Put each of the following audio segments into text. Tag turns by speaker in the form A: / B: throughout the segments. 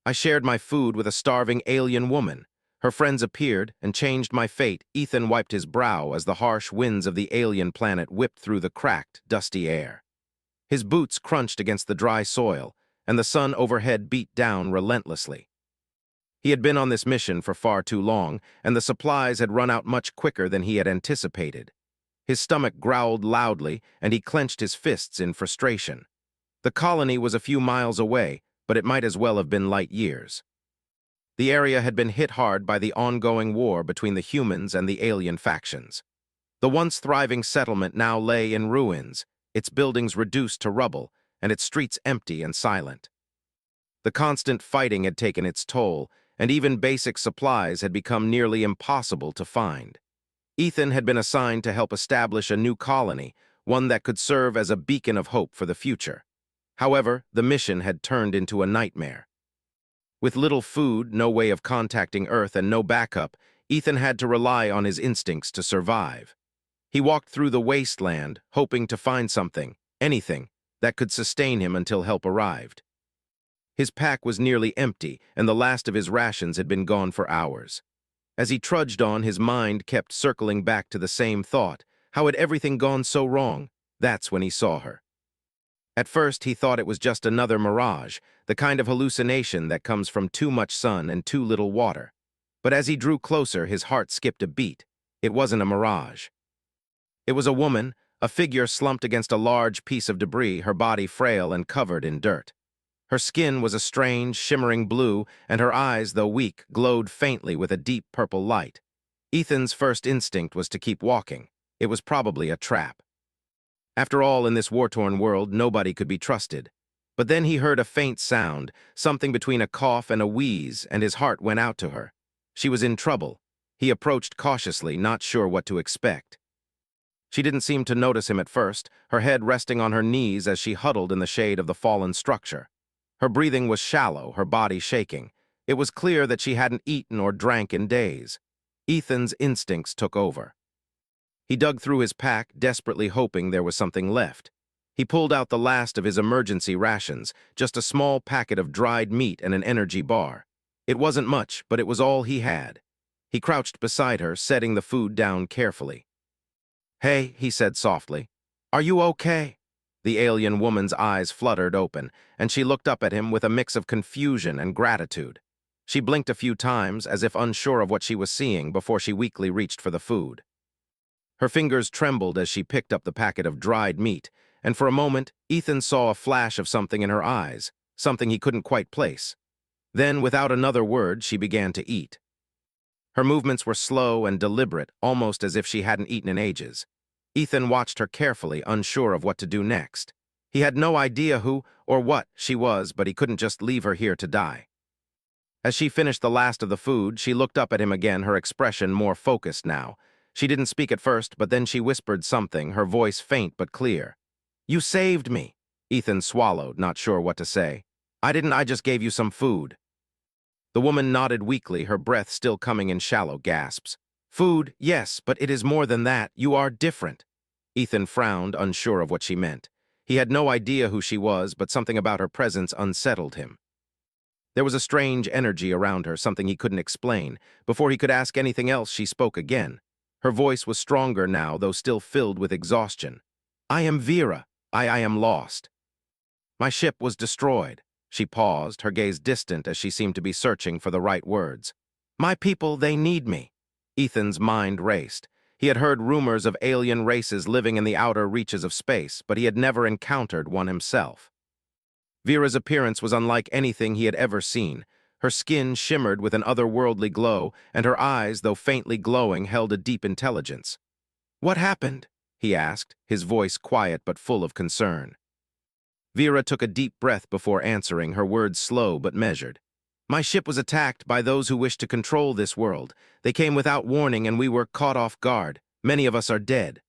A: I shared my food with a starving alien woman. Her friends appeared and changed my fate. Ethan wiped his brow as the harsh winds of the alien planet whipped through the cracked, dusty air. His boots crunched against the dry soil, and the sun overhead beat down relentlessly. He had been on this mission for far too long, and the supplies had run out much quicker than he had anticipated. His stomach growled loudly, and he clenched his fists in frustration. The colony was a few miles away, but it might as well have been light years. The area had been hit hard by the ongoing war between the humans and the alien factions. The once thriving settlement now lay in ruins, its buildings reduced to rubble, and its streets empty and silent. The constant fighting had taken its toll, and even basic supplies had become nearly impossible to find. Ethan had been assigned to help establish a new colony, one that could serve as a beacon of hope for the future. However, the mission had turned into a nightmare. With little food, no way of contacting Earth, and no backup, Ethan had to rely on his instincts to survive. He walked through the wasteland, hoping to find something, anything, that could sustain him until help arrived. His pack was nearly empty, and the last of his rations had been gone for hours. As he trudged on, his mind kept circling back to the same thought. How had everything gone so wrong? That's when he saw her. At first, he thought it was just another mirage, the kind of hallucination that comes from too much sun and too little water. But as he drew closer, his heart skipped a beat. It wasn't a mirage. It was a woman, a figure slumped against a large piece of debris, her body frail and covered in dirt. Her skin was a strange, shimmering blue, and her eyes, though weak, glowed faintly with a deep purple light. Ethan's first instinct was to keep walking. It was probably a trap. After all, in this war-torn world, nobody could be trusted. But then he heard a faint sound, something between a cough and a wheeze, and his heart went out to her. She was in trouble. He approached cautiously, not sure what to expect. She didn't seem to notice him at first, her head resting on her knees as she huddled in the shade of the fallen structure. Her breathing was shallow, her body shaking. It was clear that she hadn't eaten or drank in days. Ethan's instincts took over. He dug through his pack, desperately hoping there was something left. He pulled out the last of his emergency rations, just a small packet of dried meat and an energy bar. It wasn't much, but it was all he had. He crouched beside her, setting the food down carefully. "Hey," he said softly. "Are you okay?" The alien woman's eyes fluttered open, and she looked up at him with a mix of confusion and gratitude. She blinked a few times, as if unsure of what she was seeing, before she weakly reached for the food. Her fingers trembled as she picked up the packet of dried meat, and for a moment, Ethan saw a flash of something in her eyes, something he couldn't quite place. Then, without another word, she began to eat. Her movements were slow and deliberate, almost as if she hadn't eaten in ages. Ethan watched her carefully, unsure of what to do next. He had no idea who or what she was, but he couldn't just leave her here to die. As she finished the last of the food, she looked up at him again, her expression more focused now. She didn't speak at first, but then she whispered something, her voice faint but clear. "You saved me." Ethan swallowed, not sure what to say. I just gave you some food." The woman nodded weakly, her breath still coming in shallow gasps. "Food, yes, but it is more than that. You are different." Ethan frowned, unsure of what she meant. He had no idea who she was, but something about her presence unsettled him. There was a strange energy around her, something he couldn't explain. Before he could ask anything else, she spoke again. Her voice was stronger now, though still filled with exhaustion. "I am Vera. I am lost. My ship was destroyed." She paused, her gaze distant as she seemed to be searching for the right words. "My people, they need me." Ethan's mind raced. He had heard rumors of alien races living in the outer reaches of space, but he had never encountered one himself. Vera's appearance was unlike anything he had ever seen. Her skin shimmered with an otherworldly glow, and her eyes, though faintly glowing, held a deep intelligence. "What happened?" he asked, his voice quiet but full of concern. Vera took a deep breath before answering, her words slow but measured. "My ship was attacked by those who wish to control this world. They came without warning and we were caught off guard. Many of us are dead."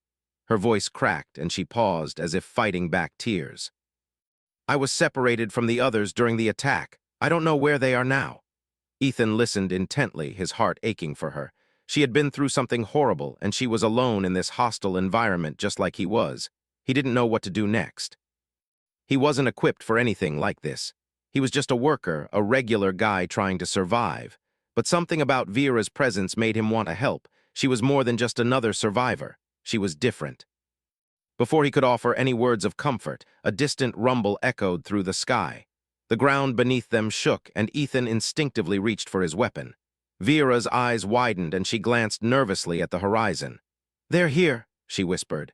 A: Her voice cracked and she paused as if fighting back tears. "I was separated from the others during the attack. I don't know where they are now." Ethan listened intently, his heart aching for her. She had been through something horrible, and she was alone in this hostile environment just like he was. He didn't know what to do next. He wasn't equipped for anything like this. He was just a worker, a regular guy trying to survive. But something about Vera's presence made him want to help. She was more than just another survivor. She was different. Before he could offer any words of comfort, a distant rumble echoed through the sky. The ground beneath them shook, and Ethan instinctively reached for his weapon. Vera's eyes widened, and she glanced nervously at the horizon. "They're here," she whispered.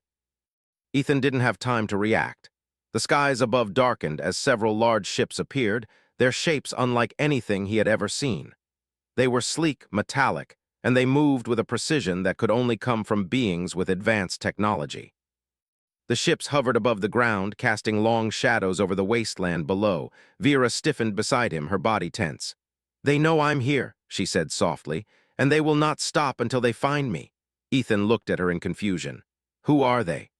A: Ethan didn't have time to react. The skies above darkened as several large ships appeared, their shapes unlike anything he had ever seen. They were sleek, metallic, and they moved with a precision that could only come from beings with advanced technology. The ships hovered above the ground, casting long shadows over the wasteland below. Vera stiffened beside him, her body tense. "They know I'm here," she said softly, "and they will not stop until they find me." Ethan looked at her in confusion. "Who are they?"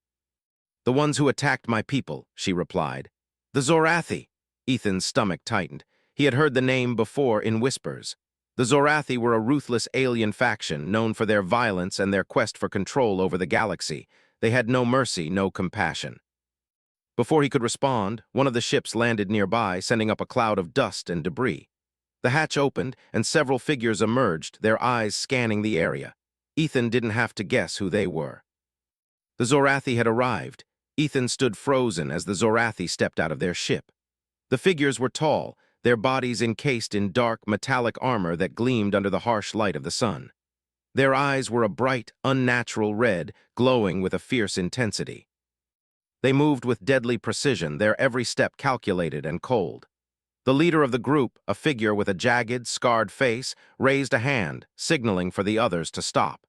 A: "The ones who attacked my people," she replied. "The Zorathi." Ethan's stomach tightened. He had heard the name before in whispers. The Zorathi were a ruthless alien faction known for their violence and their quest for control over the galaxy. They had no mercy, no compassion. Before he could respond, one of the ships landed nearby, sending up a cloud of dust and debris. The hatch opened, and several figures emerged, their eyes scanning the area. Ethan didn't have to guess who they were. The Zorathi had arrived. Ethan stood frozen as the Zorathi stepped out of their ship. The figures were tall, their bodies encased in dark, metallic armor that gleamed under the harsh light of the sun. Their eyes were a bright, unnatural red, glowing with a fierce intensity. They moved with deadly precision, their every step calculated and cold. The leader of the group, a figure with a jagged, scarred face, raised a hand, signaling for the others to stop.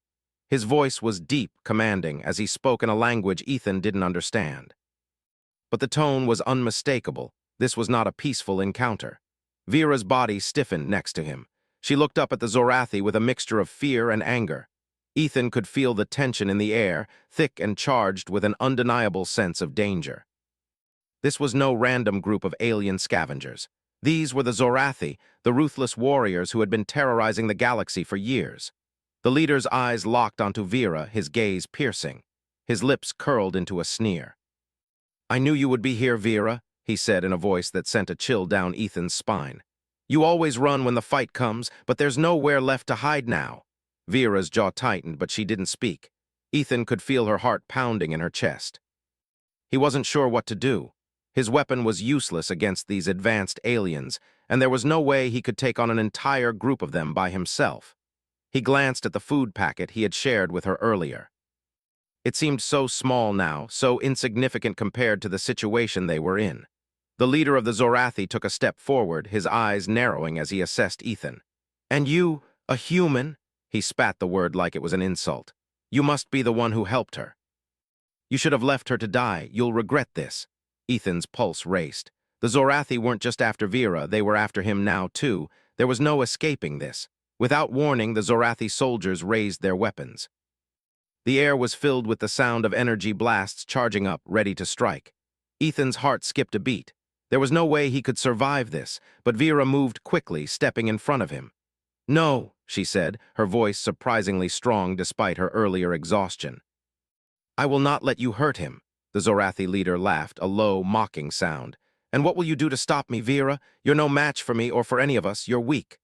A: His voice was deep, commanding, as he spoke in a language Ethan didn't understand. But the tone was unmistakable. This was not a peaceful encounter. Vera's body stiffened next to him. She looked up at the Zorathi with a mixture of fear and anger. Ethan could feel the tension in the air, thick and charged with an undeniable sense of danger. This was no random group of alien scavengers. These were the Zorathi, the ruthless warriors who had been terrorizing the galaxy for years. The leader's eyes locked onto Vera, his gaze piercing. His lips curled into a sneer. "I knew you would be here, Vera," he said in a voice that sent a chill down Ethan's spine. "You always run when the fight comes, but there's nowhere left to hide now." Vera's jaw tightened, but she didn't speak. Ethan could feel her heart pounding in her chest. He wasn't sure what to do. His weapon was useless against these advanced aliens, and there was no way he could take on an entire group of them by himself. He glanced at the food packet he had shared with her earlier. It seemed so small now, so insignificant compared to the situation they were in. The leader of the Zorathi took a step forward, his eyes narrowing as he assessed Ethan. "And you, a human?" He spat the word like it was an insult. "You must be the one who helped her. You should have left her to die. You'll regret this." Ethan's pulse raced. The Zorathi weren't just after Vera, they were after him now too. There was no escaping this. Without warning, the Zorathi soldiers raised their weapons. The air was filled with the sound of energy blasts charging up, ready to strike. Ethan's heart skipped a beat. There was no way he could survive this, but Vera moved quickly, stepping in front of him. "No," she said, her voice surprisingly strong despite her earlier exhaustion. "I will not let you hurt him." The Zorathi leader laughed, a low, mocking sound. "And what will you do to stop me, Vera? You're no match for me or for any of us. You're weak."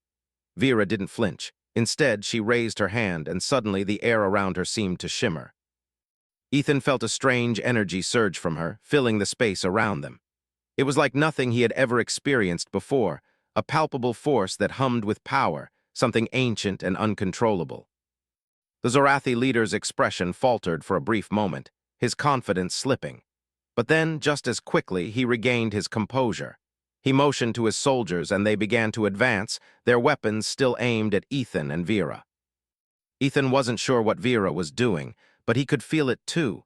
A: Vera didn't flinch. Instead, she raised her hand, and suddenly the air around her seemed to shimmer. Ethan felt a strange energy surge from her, filling the space around them. It was like nothing he had ever experienced before, a palpable force that hummed with power, something ancient and uncontrollable. The Zorathi leader's expression faltered for a brief moment, his confidence slipping. But then, just as quickly, he regained his composure. He motioned to his soldiers, and they began to advance, their weapons still aimed at Ethan and Vera. Ethan wasn't sure what Vera was doing, but he could feel it too.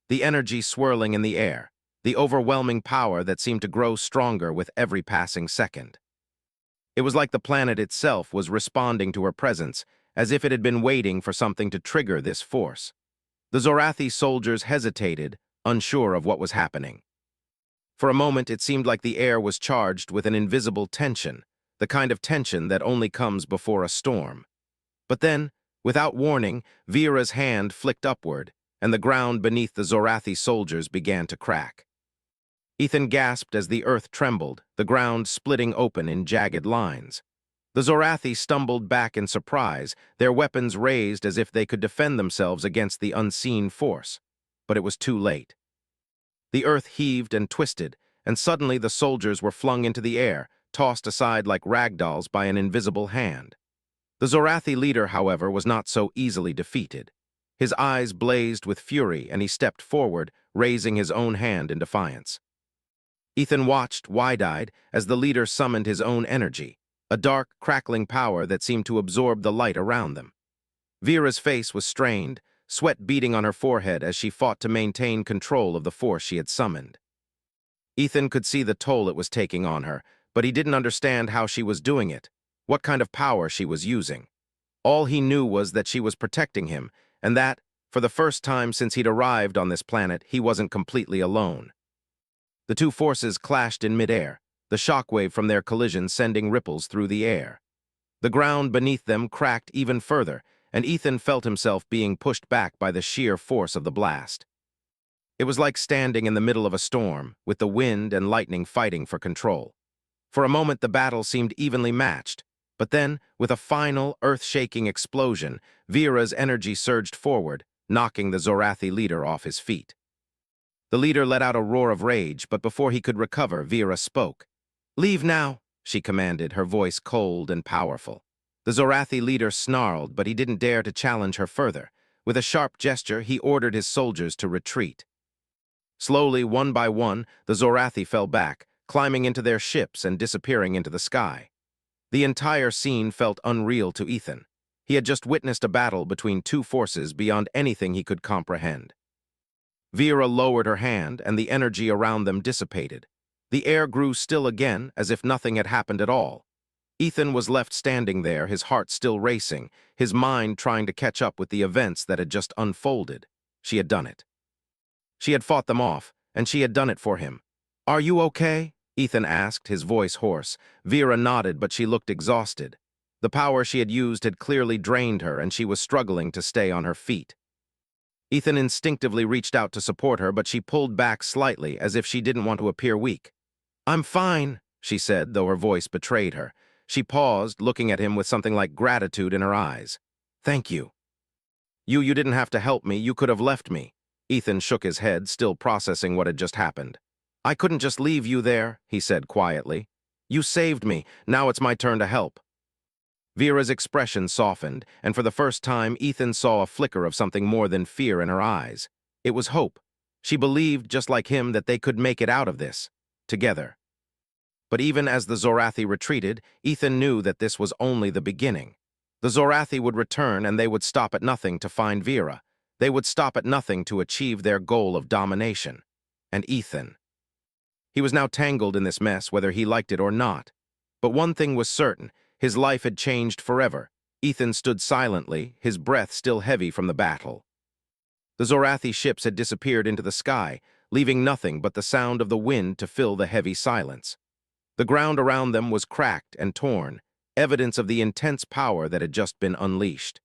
A: The energy swirling in the air, the overwhelming power that seemed to grow stronger with every passing second. It was like the planet itself was responding to her presence, as if it had been waiting for something to trigger this force. The Zorathi soldiers hesitated, unsure of what was happening. For a moment, it seemed like the air was charged with an invisible tension, the kind of tension that only comes before a storm. But then, without warning, Vera's hand flicked upward, and the ground beneath the Zorathi soldiers began to crack. Ethan gasped as the earth trembled, the ground splitting open in jagged lines. The Zorathi stumbled back in surprise, their weapons raised as if they could defend themselves against the unseen force. But it was too late. The earth heaved and twisted, and suddenly the soldiers were flung into the air, tossed aside like rag dolls by an invisible hand. The Zorathi leader, however, was not so easily defeated. His eyes blazed with fury, and he stepped forward, raising his own hand in defiance. Ethan watched, wide-eyed, as the leader summoned his own energy, a dark, crackling power that seemed to absorb the light around them. Vera's face was strained, sweat beading on her forehead as she fought to maintain control of the force she had summoned. Ethan could see the toll it was taking on her, but he didn't understand how she was doing it, what kind of power she was using. All he knew was that she was protecting him, and that, for the first time since he'd arrived on this planet, he wasn't completely alone. The two forces clashed in midair, the shockwave from their collision sending ripples through the air. The ground beneath them cracked even further, and Ethan felt himself being pushed back by the sheer force of the blast. It was like standing in the middle of a storm, with the wind and lightning fighting for control. For a moment the battle seemed evenly matched, but then, with a final, earth-shaking explosion, Vera's energy surged forward, knocking the Zorathi leader off his feet. The leader let out a roar of rage, but before he could recover, Vera spoke. "Leave now," she commanded, her voice cold and powerful. The Zorathi leader snarled, but he didn't dare to challenge her further. With a sharp gesture, he ordered his soldiers to retreat. Slowly, one by one, the Zorathi fell back, climbing into their ships and disappearing into the sky. The entire scene felt unreal to Ethan. He had just witnessed a battle between two forces beyond anything he could comprehend. Vera lowered her hand, and the energy around them dissipated. The air grew still again, as if nothing had happened at all. Ethan was left standing there, his heart still racing, his mind trying to catch up with the events that had just unfolded. She had done it. She had fought them off, and she had done it for him. "Are you okay?" Ethan asked, his voice hoarse. Vera nodded, but she looked exhausted. The power she had used had clearly drained her, and she was struggling to stay on her feet. Ethan instinctively reached out to support her, but she pulled back slightly, as if she didn't want to appear weak. "I'm fine," she said, though her voice betrayed her. She paused, looking at him with something like gratitude in her eyes. "Thank you." You didn't have to help me, you could have left me." Ethan shook his head, still processing what had just happened. "I couldn't just leave you there," he said quietly. "You saved me, now it's my turn to help." Vera's expression softened, and for the first time Ethan saw a flicker of something more than fear in her eyes. It was hope. She believed, just like him, that they could make it out of this, together. But even as the Zorathi retreated, Ethan knew that this was only the beginning. The Zorathi would return, and they would stop at nothing to find Vera. They would stop at nothing to achieve their goal of domination. And Ethan. He was now tangled in this mess, whether he liked it or not. But one thing was certain. His life had changed forever. Ethan stood silently, his breath still heavy from the battle. The Zorathi ships had disappeared into the sky, leaving nothing but the sound of the wind to fill the heavy silence. The ground around them was cracked and torn, evidence of the intense power that had just been unleashed.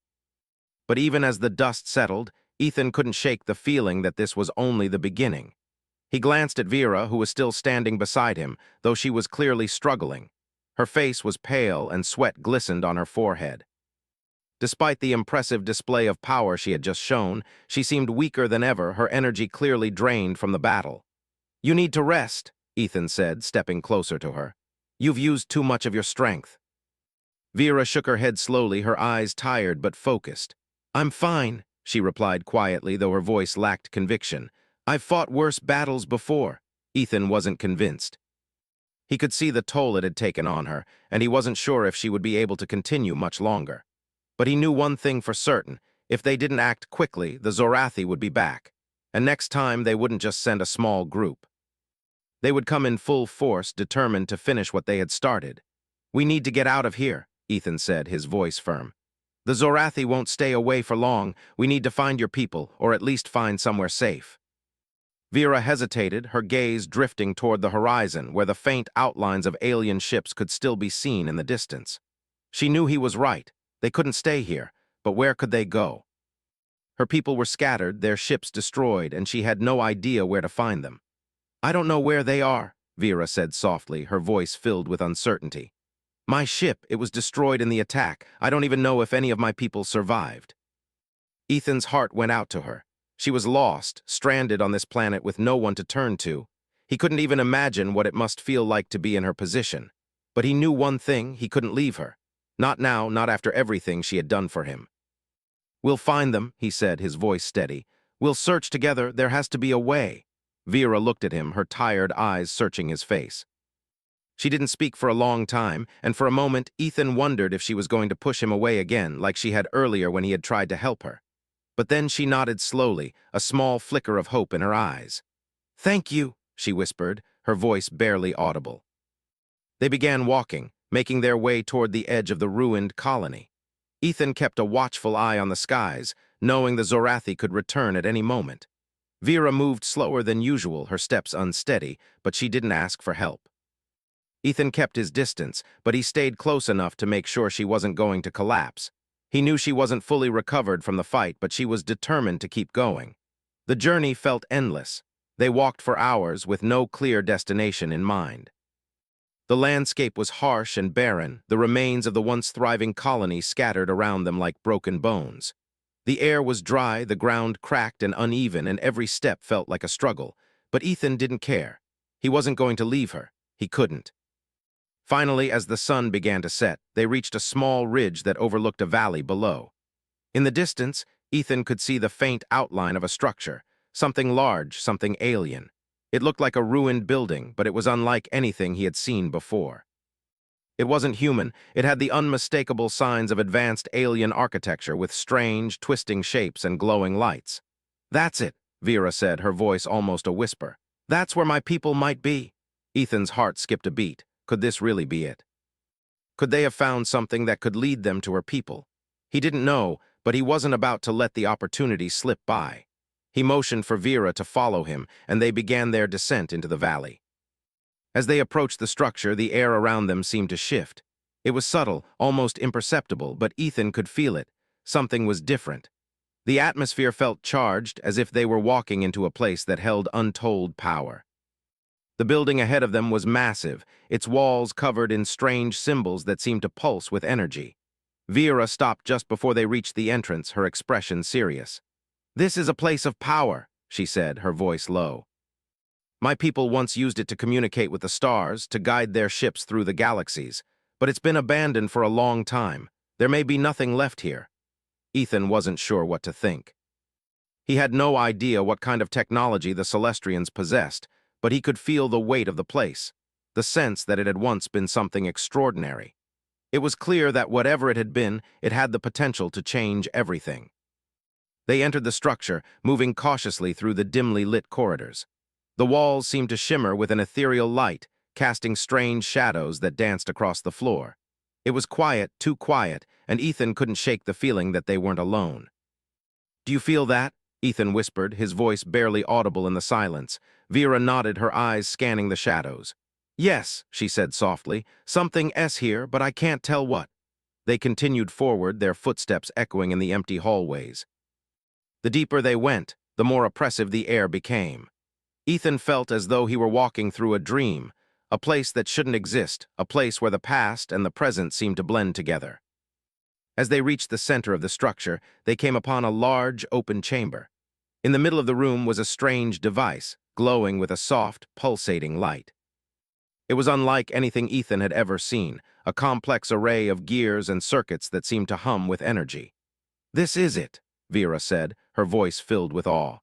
A: But even as the dust settled, Ethan couldn't shake the feeling that this was only the beginning. He glanced at Vera, who was still standing beside him, though she was clearly struggling. Her face was pale and sweat glistened on her forehead. Despite the impressive display of power she had just shown, she seemed weaker than ever, her energy clearly drained from the battle. "You need to rest," Ethan said, stepping closer to her. "You've used too much of your strength." Vera shook her head slowly, her eyes tired but focused. "I'm fine," she replied quietly, though her voice lacked conviction. "I've fought worse battles before." Ethan wasn't convinced. He could see the toll it had taken on her, and he wasn't sure if she would be able to continue much longer. But he knew one thing for certain. If they didn't act quickly, the Zorathi would be back. And next time, they wouldn't just send a small group. They would come in full force, determined to finish what they had started. "We need to get out of here," Ethan said, his voice firm. "The Zorathi won't stay away for long. We need to find your people, or at least find somewhere safe." Vera hesitated, her gaze drifting toward the horizon, where the faint outlines of alien ships could still be seen in the distance. She knew he was right. They couldn't stay here, but where could they go? Her people were scattered, their ships destroyed, and she had no idea where to find them. I don't know where they are, Vera said softly, her voice filled with uncertainty. My ship, it was destroyed in the attack. I don't even know if any of my people survived. Ethan's heart went out to her. She was lost, stranded on this planet with no one to turn to. He couldn't even imagine what it must feel like to be in her position. But he knew one thing, he couldn't leave her. Not now, not after everything she had done for him. We'll find them, he said, his voice steady. We'll search together, there has to be a way. Vera looked at him, her tired eyes searching his face. She didn't speak for a long time, and for a moment Ethan wondered if she was going to push him away again, like she had earlier when he had tried to help her. But then she nodded slowly, a small flicker of hope in her eyes. Thank you, she whispered, her voice barely audible. They began walking, making their way toward the edge of the ruined colony. Ethan kept a watchful eye on the skies, knowing the Zorathi could return at any moment. Vera moved slower than usual, her steps unsteady, but she didn't ask for help. Ethan kept his distance, but he stayed close enough to make sure she wasn't going to collapse. He knew she wasn't fully recovered from the fight, but she was determined to keep going. The journey felt endless. They walked for hours with no clear destination in mind. The landscape was harsh and barren, the remains of the once thriving colony scattered around them like broken bones. The air was dry, the ground cracked and uneven, and every step felt like a struggle. But Ethan didn't care. He wasn't going to leave her. He couldn't. Finally, as the sun began to set, they reached a small ridge that overlooked a valley below. In the distance, Ethan could see the faint outline of a structure, something large, something alien. It looked like a ruined building, but it was unlike anything he had seen before. It wasn't human. It had the unmistakable signs of advanced alien architecture with strange, twisting shapes and glowing lights. That's it, Vera said, her voice almost a whisper. That's where my people might be. Ethan's heart skipped a beat. Could this really be it? Could they have found something that could lead them to her people? He didn't know, but he wasn't about to let the opportunity slip by. He motioned for Vera to follow him, and they began their descent into the valley. As they approached the structure, the air around them seemed to shift. It was subtle, almost imperceptible, but Ethan could feel it. Something was different. The atmosphere felt charged, as if they were walking into a place that held untold power. The building ahead of them was massive, its walls covered in strange symbols that seemed to pulse with energy. Vera stopped just before they reached the entrance, her expression serious. This is a place of power, she said, her voice low. My people once used it to communicate with the stars, to guide their ships through the galaxies, but it's been abandoned for a long time. There may be nothing left here. Ethan wasn't sure what to think. He had no idea what kind of technology the Celestrians possessed, but he could feel the weight of the place, the sense that it had once been something extraordinary. It was clear that whatever it had been, it had the potential to change everything. They entered the structure, moving cautiously through the dimly lit corridors. The walls seemed to shimmer with an ethereal light, casting strange shadows that danced across the floor. It was quiet, too quiet, and Ethan couldn't shake the feeling that they weren't alone. Do you feel that? Ethan whispered, his voice barely audible in the silence. Vera nodded, her eyes scanning the shadows. Yes, she said softly, something S here, but I can't tell what. They continued forward, their footsteps echoing in the empty hallways. The deeper they went, the more oppressive the air became. Ethan felt as though he were walking through a dream, a place that shouldn't exist, a place where the past and the present seemed to blend together. As they reached the center of the structure, they came upon a large, open chamber. In the middle of the room was a strange device, glowing with a soft, pulsating light. It was unlike anything Ethan had ever seen, a complex array of gears and circuits that seemed to hum with energy. This is it, Vera said, her voice filled with awe.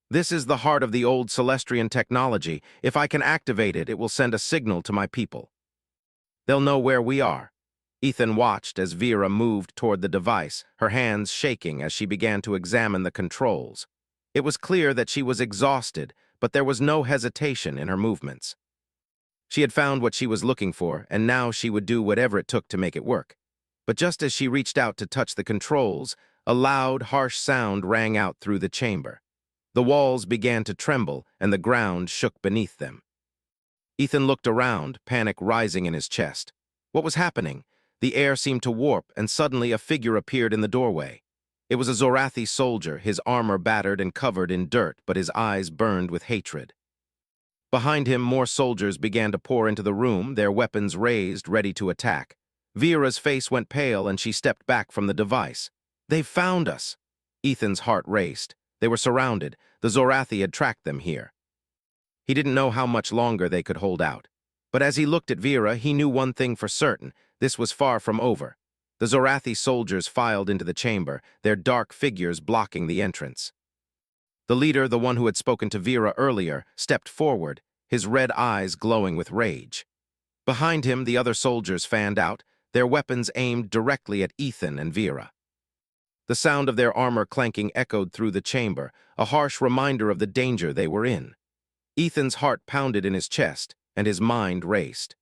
A: This is the heart of the old Celestrian technology. If I can activate it, it will send a signal to my people. They'll know where we are. Ethan watched as Vera moved toward the device, her hands shaking as she began to examine the controls. It was clear that she was exhausted, but there was no hesitation in her movements. She had found what she was looking for, and now she would do whatever it took to make it work. But just as she reached out to touch the controls, a loud, harsh sound rang out through the chamber. The walls began to tremble, and the ground shook beneath them. Ethan looked around, panic rising in his chest. What was happening? The air seemed to warp, and suddenly a figure appeared in the doorway. It was a Zorathi soldier, his armor battered and covered in dirt, but his eyes burned with hatred. Behind him, more soldiers began to pour into the room, their weapons raised, ready to attack. Vera's face went pale and she stepped back from the device. "They've found us!" Ethan's heart raced. They were surrounded. The Zorathi had tracked them here. He didn't know how much longer they could hold out. But as he looked at Vera, he knew one thing for certain. This was far from over. The Zorathi soldiers filed into the chamber, their dark figures blocking the entrance. The leader, the one who had spoken to Vera earlier, stepped forward, his red eyes glowing with rage. Behind him, the other soldiers fanned out, their weapons aimed directly at Ethan and Vera. The sound of their armor clanking echoed through the chamber, a harsh reminder of the danger they were in. Ethan's heart pounded in his chest, and his mind raced.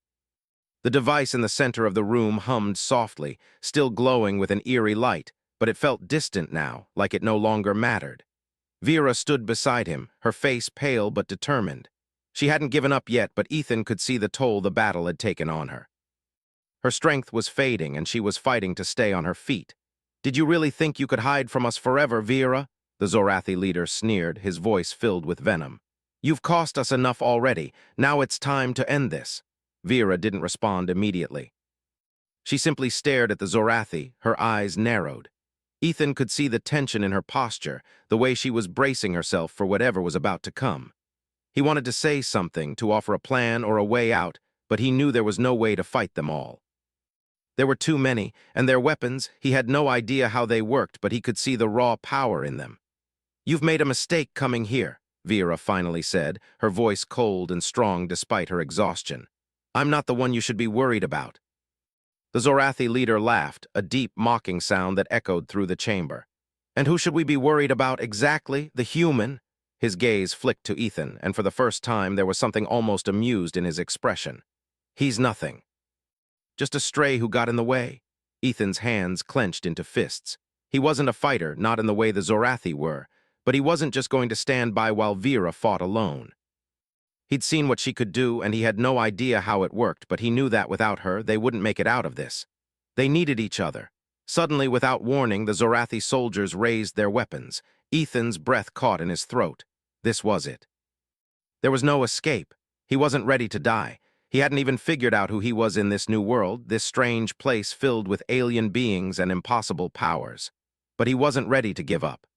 A: The device in the center of the room hummed softly, still glowing with an eerie light, but it felt distant now, like it no longer mattered. Vera stood beside him, her face pale but determined. She hadn't given up yet, but Ethan could see the toll the battle had taken on her. Her strength was fading, and she was fighting to stay on her feet. "Did you really think you could hide from us forever, Vera?" The Zorathi leader sneered, his voice filled with venom. "You've cost us enough already. Now it's time to end this." Vera didn't respond immediately. She simply stared at the Zorathi, her eyes narrowed. Ethan could see the tension in her posture, the way she was bracing herself for whatever was about to come. He wanted to say something, to offer a plan or a way out, but he knew there was no way to fight them all. There were too many, and their weapons, he had no idea how they worked, but he could see the raw power in them. "You've made a mistake coming here," Vera finally said, her voice cold and strong despite her exhaustion. "I'm not the one you should be worried about." The Zorathi leader laughed, a deep, mocking sound that echoed through the chamber. "And who should we be worried about exactly? The human?" His gaze flicked to Ethan, and for the first time there was something almost amused in his expression. "He's nothing. Just a stray who got in the way." Ethan's hands clenched into fists. He wasn't a fighter, not in the way the Zorathi were, but he wasn't just going to stand by while Vera fought alone. He'd seen what she could do, and he had no idea how it worked, but he knew that without her, they wouldn't make it out of this. They needed each other. Suddenly, without warning, the Zorathi soldiers raised their weapons. Ethan's breath caught in his throat. This was it. There was no escape. He wasn't ready to die. He hadn't even figured out who he was in this new world, this strange place filled with alien beings and impossible powers. But he wasn't ready to give up.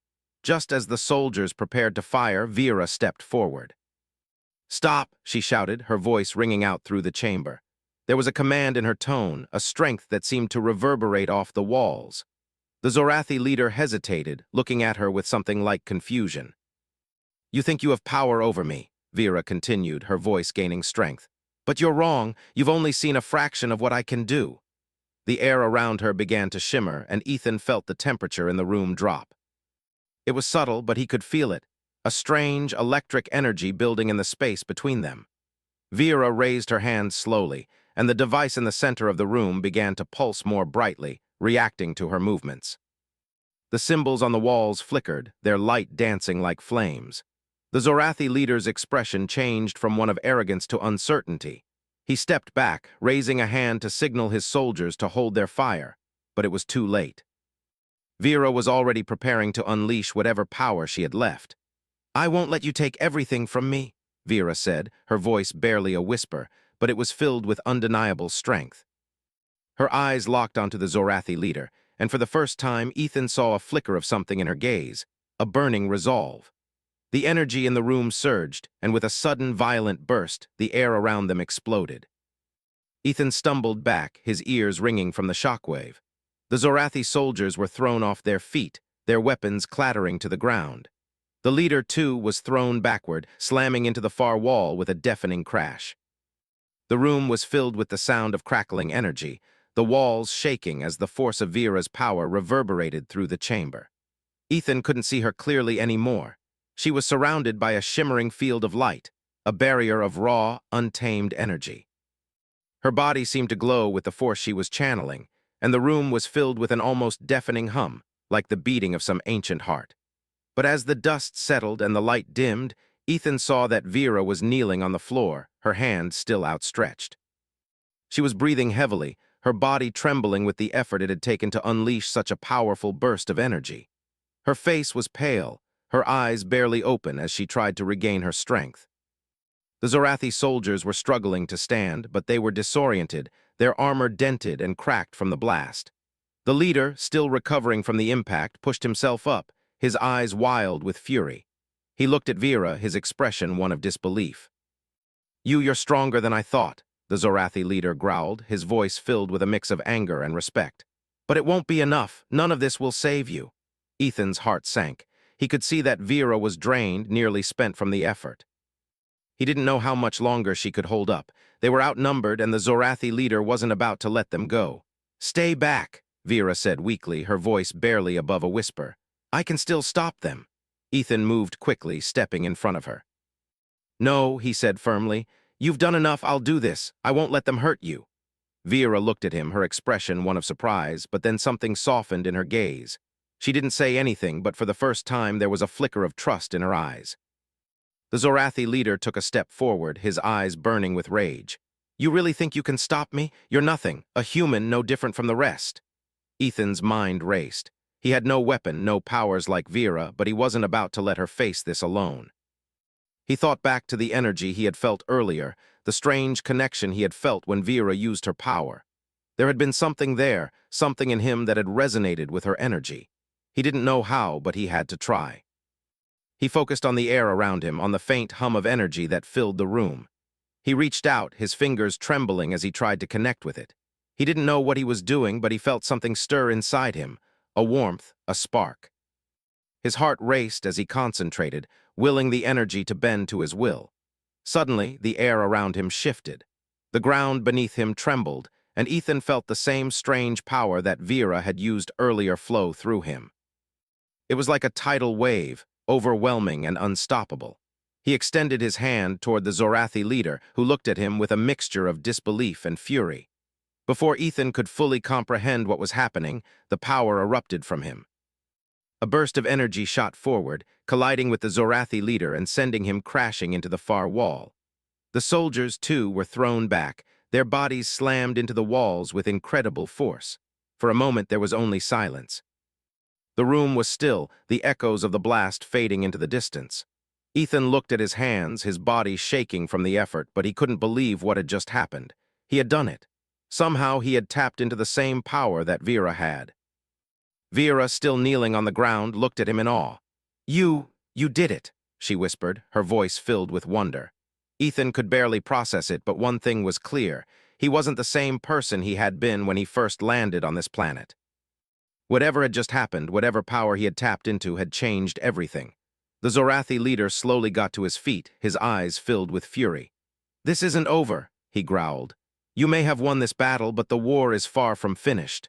A: Just as the soldiers prepared to fire, Vera stepped forward. "Stop!" she shouted, her voice ringing out through the chamber. There was a command in her tone, a strength that seemed to reverberate off the walls. The Zorathi leader hesitated, looking at her with something like confusion. "You think you have power over me," Vera continued, her voice gaining strength. "But you're wrong. You've only seen a fraction of what I can do." The air around her began to shimmer, and Ethan felt the temperature in the room drop. It was subtle, but he could feel it. A strange, electric energy building in the space between them. Vera raised her hands slowly, and the device in the center of the room began to pulse more brightly, reacting to her movements. The symbols on the walls flickered, their light dancing like flames. The Zorathi leader's expression changed from one of arrogance to uncertainty. He stepped back, raising a hand to signal his soldiers to hold their fire, but it was too late. Vera was already preparing to unleash whatever power she had left. "I won't let you take everything from me," Vera said, her voice barely a whisper, but it was filled with undeniable strength. Her eyes locked onto the Zorathi leader, and for the first time Ethan saw a flicker of something in her gaze, a burning resolve. The energy in the room surged, and with a sudden, violent burst, the air around them exploded. Ethan stumbled back, his ears ringing from the shockwave. The Zorathi soldiers were thrown off their feet, their weapons clattering to the ground. The leader, too, was thrown backward, slamming into the far wall with a deafening crash. The room was filled with the sound of crackling energy, the walls shaking as the force of Vera's power reverberated through the chamber. Ethan couldn't see her clearly anymore. She was surrounded by a shimmering field of light, a barrier of raw, untamed energy. Her body seemed to glow with the force she was channeling, and the room was filled with an almost deafening hum, like the beating of some ancient heart. But as the dust settled and the light dimmed, Ethan saw that Vera was kneeling on the floor, her hand still outstretched. She was breathing heavily, her body trembling with the effort it had taken to unleash such a powerful burst of energy. Her face was pale, her eyes barely open as she tried to regain her strength. The Zorathi soldiers were struggling to stand, but they were disoriented, their armor dented and cracked from the blast. The leader, still recovering from the impact, pushed himself up, his eyes wild with fury. He looked at Vera, his expression one of disbelief. You're stronger than I thought," the Zorathi leader growled, his voice filled with a mix of anger and respect. "But it won't be enough. None of this will save you." Ethan's heart sank. He could see that Vera was drained, nearly spent from the effort. He didn't know how much longer she could hold up. They were outnumbered, and the Zorathi leader wasn't about to let them go. "Stay back," Vera said weakly, her voice barely above a whisper. "I can still stop them." Ethan moved quickly, stepping in front of her. "No," he said firmly. "You've done enough. I'll do this. I won't let them hurt you." Vera looked at him, her expression one of surprise, but then something softened in her gaze. She didn't say anything, but for the first time there was a flicker of trust in her eyes. The Zorathi leader took a step forward, his eyes burning with rage. "You really think you can stop me? You're nothing, a human no different from the rest." Ethan's mind raced. He had no weapon, no powers like Vera, but he wasn't about to let her face this alone. He thought back to the energy he had felt earlier, the strange connection he had felt when Vera used her power. There had been something there, something in him that had resonated with her energy. He didn't know how, but he had to try. He focused on the air around him, on the faint hum of energy that filled the room. He reached out, his fingers trembling as he tried to connect with it. He didn't know what he was doing, but he felt something stir inside him, a warmth, a spark. His heart raced as he concentrated, willing the energy to bend to his will. Suddenly, the air around him shifted. The ground beneath him trembled, and Ethan felt the same strange power that Vera had used earlier flow through him. It was like a tidal wave, overwhelming and unstoppable. He extended his hand toward the Zorathi leader, who looked at him with a mixture of disbelief and fury. Before Ethan could fully comprehend what was happening, the power erupted from him. A burst of energy shot forward, colliding with the Zorathi leader and sending him crashing into the far wall. The soldiers, too, were thrown back, their bodies slammed into the walls with incredible force. For a moment there was only silence. The room was still, the echoes of the blast fading into the distance. Ethan looked at his hands, his body shaking from the effort, but he couldn't believe what had just happened. He had done it. Somehow he had tapped into the same power that Vera had. Vera, still kneeling on the ground, looked at him in awe. You did it," she whispered, her voice filled with wonder. Ethan could barely process it, but one thing was clear. He wasn't the same person he had been when he first landed on this planet. Whatever had just happened, whatever power he had tapped into, had changed everything. The Zorathi leader slowly got to his feet, his eyes filled with fury. "This isn't over," he growled. "You may have won this battle, but the war is far from finished.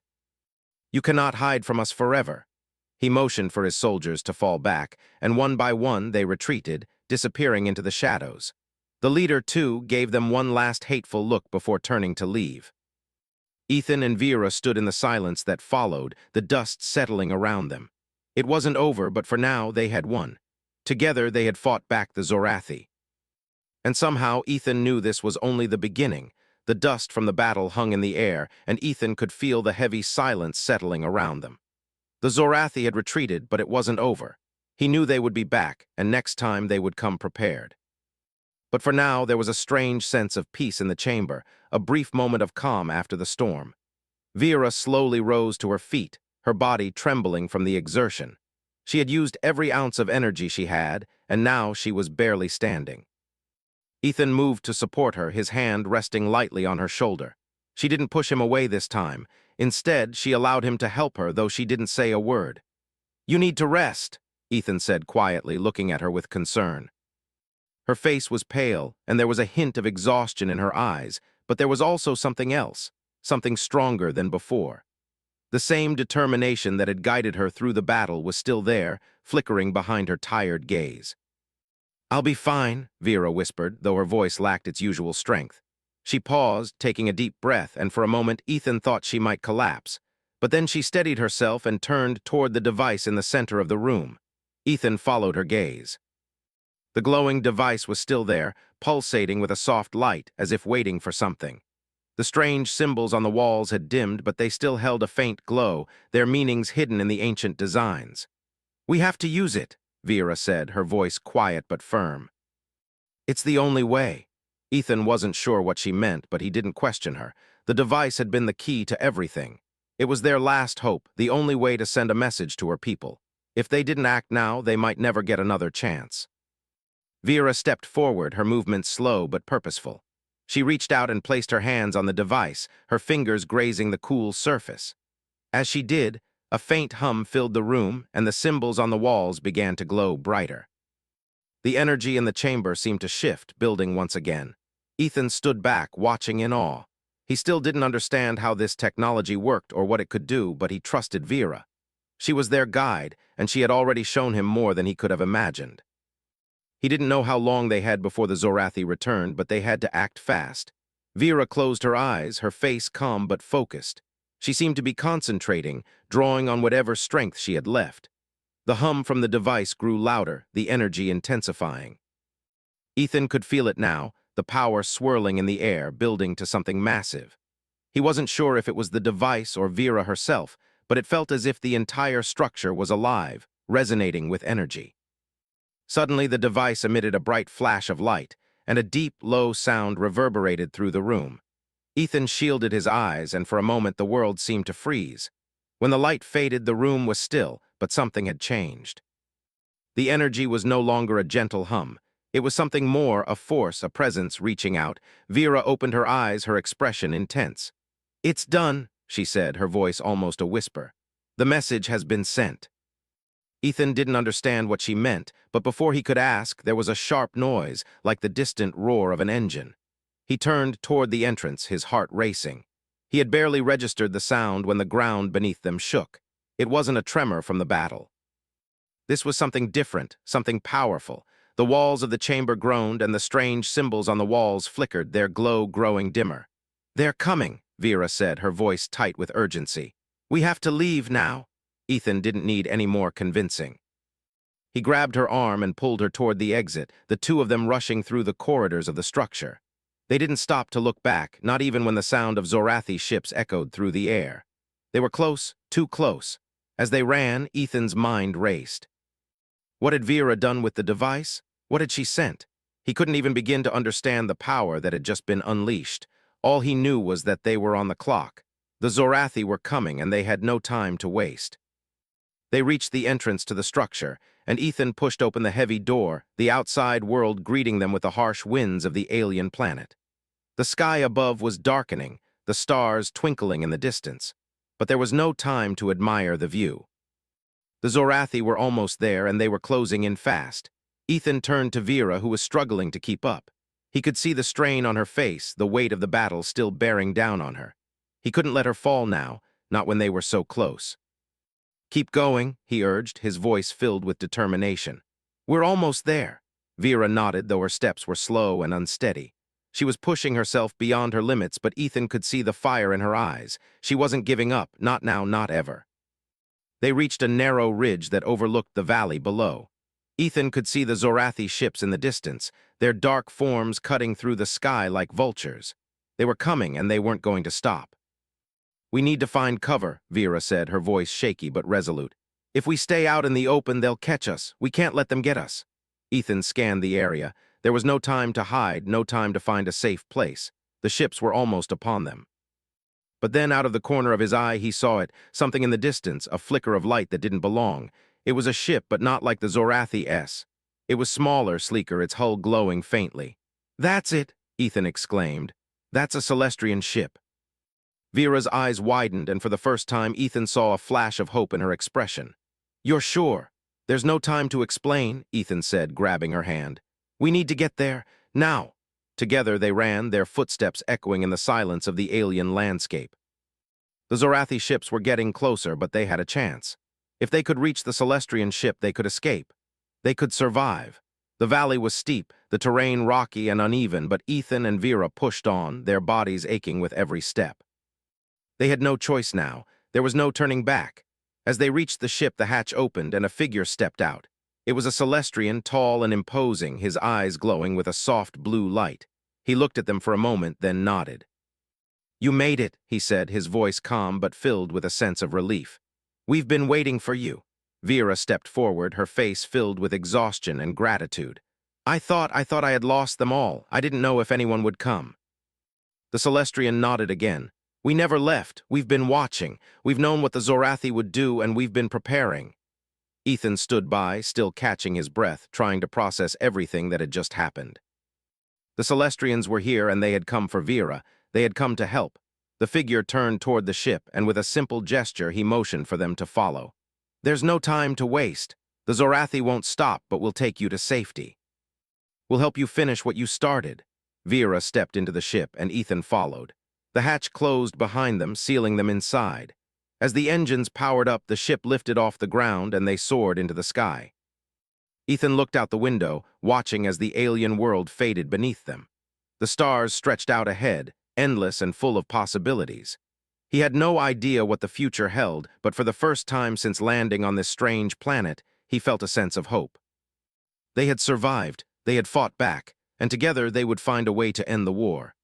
A: You cannot hide from us forever." He motioned for his soldiers to fall back, and one by one they retreated, disappearing into the shadows. The leader, too, gave them one last hateful look before turning to leave. Ethan and Vera stood in the silence that followed, the dust settling around them. It wasn't over, but for now they had won. Together they had fought back the Zorathi. And somehow Ethan knew this was only the beginning. The dust from the battle hung in the air, and Ethan could feel the heavy silence settling around them. The Zorathi had retreated, but it wasn't over. He knew they would be back, and next time they would come prepared. But for now, there was a strange sense of peace in the chamber, a brief moment of calm after the storm. Vera slowly rose to her feet, her body trembling from the exertion. She had used every ounce of energy she had, and now she was barely standing. Ethan moved to support her, his hand resting lightly on her shoulder. She didn't push him away this time. Instead, she allowed him to help her, though she didn't say a word. "You need to rest," Ethan said quietly, looking at her with concern. Her face was pale, and there was a hint of exhaustion in her eyes, but there was also something else, something stronger than before. The same determination that had guided her through the battle was still there, flickering behind her tired gaze. "I'll be fine," Vera whispered, though her voice lacked its usual strength. She paused, taking a deep breath, and for a moment Ethan thought she might collapse. But then she steadied herself and turned toward the device in the center of the room. Ethan followed her gaze. The glowing device was still there, pulsating with a soft light, as if waiting for something. The strange symbols on the walls had dimmed, but they still held a faint glow, their meanings hidden in the ancient designs. "We have to use it," Vera said, her voice quiet but firm. It's the only way. Ethan wasn't sure what she meant, but he didn't question her. The device had been the key to everything. It was their last hope, the only way to send a message to her people. If they didn't act now, they might never get another chance. Vera stepped forward, her movements slow but purposeful. She reached out and placed her hands on the device, her fingers grazing the cool surface. As she did, a faint hum filled the room, and the symbols on the walls began to glow brighter. The energy in the chamber seemed to shift, building once again. Ethan stood back, watching in awe. He still didn't understand how this technology worked or what it could do, but he trusted Vera. She was their guide, and she had already shown him more than he could have imagined. He didn't know how long they had before the Zorathi returned, but they had to act fast. Vera closed her eyes, her face calm but focused. She seemed to be concentrating, drawing on whatever strength she had left. The hum from the device grew louder, the energy intensifying. Ethan could feel it now, the power swirling in the air, building to something massive. He wasn't sure if it was the device or Vera herself, but it felt as if the entire structure was alive, resonating with energy. Suddenly, the device emitted a bright flash of light, and a deep, low sound reverberated through the room. Ethan shielded his eyes, and for a moment the world seemed to freeze. When the light faded, the room was still, but something had changed. The energy was no longer a gentle hum. It was something more, a force, a presence reaching out. Vera opened her eyes, her expression intense. "It's done," she said, her voice almost a whisper. "The message has been sent." Ethan didn't understand what she meant, but before he could ask, there was a sharp noise, like the distant roar of an engine. He turned toward the entrance, his heart racing. He had barely registered the sound when the ground beneath them shook. It wasn't a tremor from the battle. This was something different, something powerful. The walls of the chamber groaned, and the strange symbols on the walls flickered, their glow growing dimmer. "They're coming," Vera said, her voice tight with urgency. "We have to leave now." Ethan didn't need any more convincing. He grabbed her arm and pulled her toward the exit, the two of them rushing through the corridors of the structure. They didn't stop to look back, not even when the sound of Zorathi ships echoed through the air. They were close, too close. As they ran, Ethan's mind raced. What had Vera done with the device? What had she sent? He couldn't even begin to understand the power that had just been unleashed. All he knew was that they were on the clock. The Zorathi were coming, and they had no time to waste. They reached the entrance to the structure, and Ethan pushed open the heavy door, the outside world greeting them with the harsh winds of the alien planet. The sky above was darkening, the stars twinkling in the distance, but there was no time to admire the view. The Zorathi were almost there, and they were closing in fast. Ethan turned to Vera, who was struggling to keep up. He could see the strain on her face, the weight of the battle still bearing down on her. He couldn't let her fall now, not when they were so close. "Keep going," he urged, his voice filled with determination. "We're almost there." Vera nodded, though her steps were slow and unsteady. She was pushing herself beyond her limits, but Ethan could see the fire in her eyes. She wasn't giving up, not now, not ever. They reached a narrow ridge that overlooked the valley below. Ethan could see the Zorathi ships in the distance, their dark forms cutting through the sky like vultures. They were coming, and they weren't going to stop. "We need to find cover," Vera said, her voice shaky but resolute. "If we stay out in the open, they'll catch us. We can't let them get us." Ethan scanned the area. There was no time to hide, no time to find a safe place. The ships were almost upon them. But then, out of the corner of his eye, he saw it, something in the distance, a flicker of light that didn't belong. It was a ship, but not like the Zorathi S. It was smaller, sleeker, its hull glowing faintly. "That's it," Ethan exclaimed. "That's a Celestrian ship." Vera's eyes widened, and for the first time, Ethan saw a flash of hope in her expression. "You're sure?" "There's no time to explain," Ethan said, grabbing her hand. "We need to get there, now." Together they ran, their footsteps echoing in the silence of the alien landscape. The Zorathi ships were getting closer, but they had a chance. If they could reach the Celestrian ship, they could escape. They could survive. The valley was steep, the terrain rocky and uneven, but Ethan and Vera pushed on, their bodies aching with every step. They had no choice now. There was no turning back. As they reached the ship, the hatch opened, and a figure stepped out. It was a Celestrian, tall and imposing, his eyes glowing with a soft blue light. He looked at them for a moment, then nodded. "You made it," he said, his voice calm but filled with a sense of relief. "We've been waiting for you." Vera stepped forward, her face filled with exhaustion and gratitude. I thought I had lost them all. I didn't know if anyone would come." The Celestrian nodded again. "We never left. We've been watching. We've known what the Zorathi would do, and we've been preparing." Ethan stood by, still catching his breath, trying to process everything that had just happened. The Celestrians were here, and they had come for Vera. They had come to help. The figure turned toward the ship, and with a simple gesture, he motioned for them to follow. "There's no time to waste. The Zorathi won't stop, but will take you to safety. We'll help you finish what you started." Vera stepped into the ship, and Ethan followed. The hatch closed behind them, sealing them inside. As the engines powered up, the ship lifted off the ground, and they soared into the sky. Ethan looked out the window, watching as the alien world faded beneath them. The stars stretched out ahead, endless and full of possibilities. He had no idea what the future held, but for the first time since landing on this strange planet, he felt a sense of hope. They had survived, they had fought back, and together they would find a way to end the war.